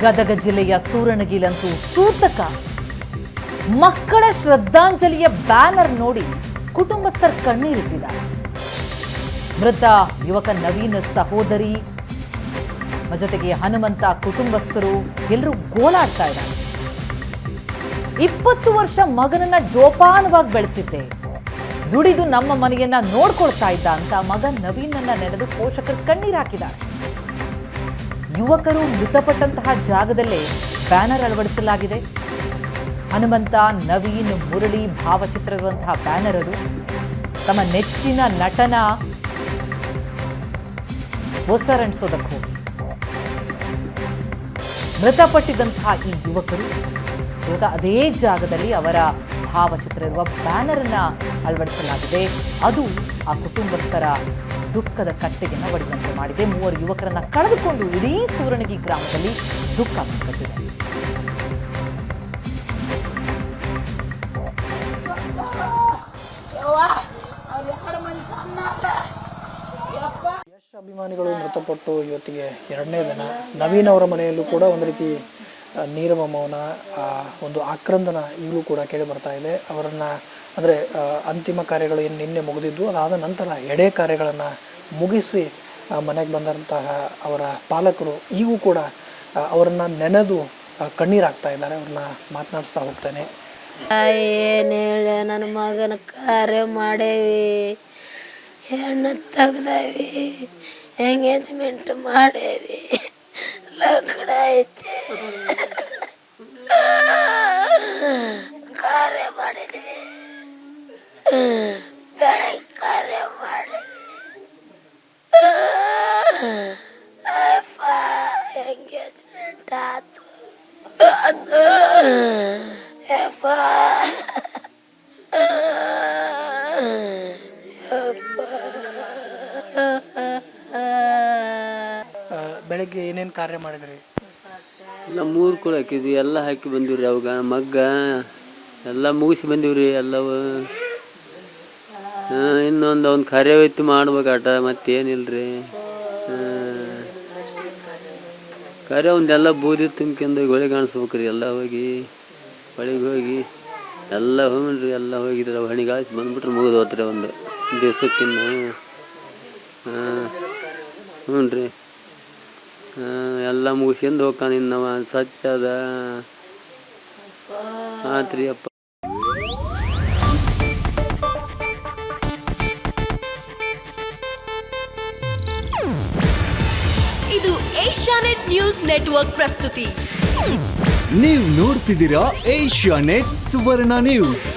ಗದಗ ಜಿಲ್ಲೆಯ ಸೂರಣಗಿಲಂತೂ ಸೂತಕ. ಮಕ್ಕಳ ಶ್ರದ್ಧಾಂಜಲಿಯ ಬ್ಯಾನರ್ ನೋಡಿ ಕುಟುಂಬಸ್ಥರ ಕಣ್ಣೀರಿಟ್ಟಿದ್ದಾರೆ. ಮೃತ ಯುವಕ ನವೀನ್ ಸಹೋದರಿ ಜೊತೆಗೆ ಹನುಮಂತ ಕುಟುಂಬಸ್ಥರು ಎಲ್ಲರೂ ಗೋಳಾಡ್ತಾ ಇದ್ದಾರೆ. 20 ವರ್ಷ ಮಗನನ್ನ ಜೋಪಾನವಾಗಿ ಬೆಳೆಸಿದ್ದೆ, ದುಡಿದು ನಮ್ಮ ಮನೆಯನ್ನ ನೋಡ್ಕೊಳ್ತಾ ಇದ್ದ ಅಂತ ಮಗ ನವೀನನ್ನ ನೆನೆದು ಪೋಷಕರು ಕಣ್ಣೀರು ಹಾಕಿದ್ದಾರೆ. ಯುವಕರು ಮೃತಪಟ್ಟಂತಹ ಜಾಗದಲ್ಲೇ ಬ್ಯಾನರ್ ಅಳವಡಿಸಲಾಗಿದೆ. ಹನುಮಂತ, ನವೀನ್, ಮುರಳಿ ಭಾವಚಿತ್ರವಿರುವಂತಹ ಬ್ಯಾನರ್ ಅದು. ತಮ್ಮ ನೆಚ್ಚಿನ ನಟನ ಒಸರಂಡಿಸೋದಕ್ಕೆ ಹೋಗಿ ಮೃತಪಟ್ಟಿದ್ದಂತಹ ಈ ಯುವಕರು ಇವಾಗ ಅದೇ ಜಾಗದಲ್ಲಿ ಅವರ ಭಾವಚಿತ್ರ ಇರುವ ಬ್ಯಾನರ್ ಅನ್ನ ಅಳವಡಿಸಲಾಗಿದೆ. ಅದು ಆ ಕುಟುಂಬಸ್ಥರ ದುಃಖದ ಕಟ್ಟೆಯನ್ನು ಒಡೆಯುವಂತೆ ಮಾಡಿದೆ. 3 ಯುವಕರನ್ನ ಕಳೆದುಕೊಂಡು ಇಡೀ ಸೂರಣಗಿ ಗ್ರಾಮದಲ್ಲಿ ದುಃಖ ಕಟ್ಟಿದೆ. ಯಶ್ ಅಭಿಮಾನಿಗಳು ಮೃತಪಟ್ಟು ಇವತ್ತಿಗೆ 2ನೇ ದಿನ. ನವೀನ್ ಅವರ ಮನೆಯಲ್ಲೂ ಕೂಡ ಒಂದು ರೀತಿ ನೀರವ ಮೌನ, ಒಂದು ಆಕ್ರಂದನ ಈಗಲೂ ಕೂಡ ಕೇಳಿ ಬರ್ತಾ ಇದೆ. ಅವರನ್ನು ಅಂದರೆ ಅಂತಿಮ ಕಾರ್ಯಗಳು ಏನು ನಿನ್ನೆ ಮುಗಿದಿದ್ದು, ಅದಾದ ನಂತರ ಎಡೆ ಕಾರ್ಯಗಳನ್ನು ಮುಗಿಸಿ ಮನೆಗೆ ಬಂದಂತಹ ಅವರ ಪಾಲಕರು ಈಗೂ ಕೂಡ ಅವರನ್ನು ನೆನೆದು ಕಣ್ಣೀರಾಗ್ತಾ ಇದ್ದಾರೆ. ಅವ್ರನ್ನ ಮಾತನಾಡಿಸ್ತಾ ಹೋಗ್ತಾನೆ. ಏನು ಹೇಳಿ, ನನ್ನ ಮಗನ ಕಾರ್ಯ ಮಾಡೇವಿ, ಹೆಣ್ಣು ತೆಗ್ದೇವಿ, ಎಂಗೇಜ್ಮೆಂಟ್ ಮಾಡೇವಿ, ಲಗ್ನ ಐತಿ, ಕಾರ್ಯ ಮಾಡಿದ್ವಿ, ಬೆಳಗ್ಗೆ ಕಾರ್ಯ ಮಾಡಿದ್ವಿ. ಎಂಗೇಜ್ಮೆಂಟ್ ಆತು. ಬೆಳಗ್ಗೆ ಏನೇನು ಕಾರ್ಯ ಮಾಡಿದ್ರಿ? ಎಲ್ಲ 3 ಕುಳ ಹಾಕಿದ್ವಿ, ಎಲ್ಲ ಹಾಕಿ ಬಂದಿವ್ರಿ. ಅವಾಗ ಮಗ್ಗ ಎಲ್ಲ ಮುಗಿಸಿ ಬಂದೀವ್ರಿ ಎಲ್ಲವು. ಇನ್ನೊಂದು ಕಾರ್ಯವೈತಿ ಮಾಡ್ಬೇಕಾಟ, ಮತ್ತೇನಿಲ್ರಿ. ಕಾರ್ಯ ಒಂದೆಲ್ಲ ಬೂದಿ ತುಂಬ್ಕೊಂಡು ಹೊಳೆ ಕಾಣಿಸ್ಬೇಕ್ರಿ. ಎಲ್ಲ ಹೋಗಿ ಹೊಳಿಗೆ ಹೋಗಿ ಎಲ್ಲ ಹೋಗ್ರಿ, ಎಲ್ಲ ಹೋಗಿದ್ರೆ ಹಣಿಗಾಯ್ತು ಬಂದ್ಬಿಟ್ರೆ ಮುಗಿದು ಹೋತ್ರಿ ಒಂದು ದಿವ್ಸಕ್ಕಿನ್ನ. ಹ್ಞೂ ರೀ, ಎಲ್ಲ ಮುಗಿಸ್ಕೊಂಡು ಹೋಗ್ತಾನೆ. ಇನ್ನವ ಸ್ವಚ್ಛ ಅದ ಆತ್ರಿ ಅಪ್ಪ. ಇದು ಏಷ್ಯಾನೆಟ್ ನ್ಯೂಸ್ ನೆಟ್ವರ್ಕ್ ಪ್ರಸ್ತುತಿ. ನೀವು ನೋಡ್ತಿದ್ದೀರಾ ಏಷ್ಯಾನೆಟ್ ಸುವರ್ಣ ನ್ಯೂಸ್.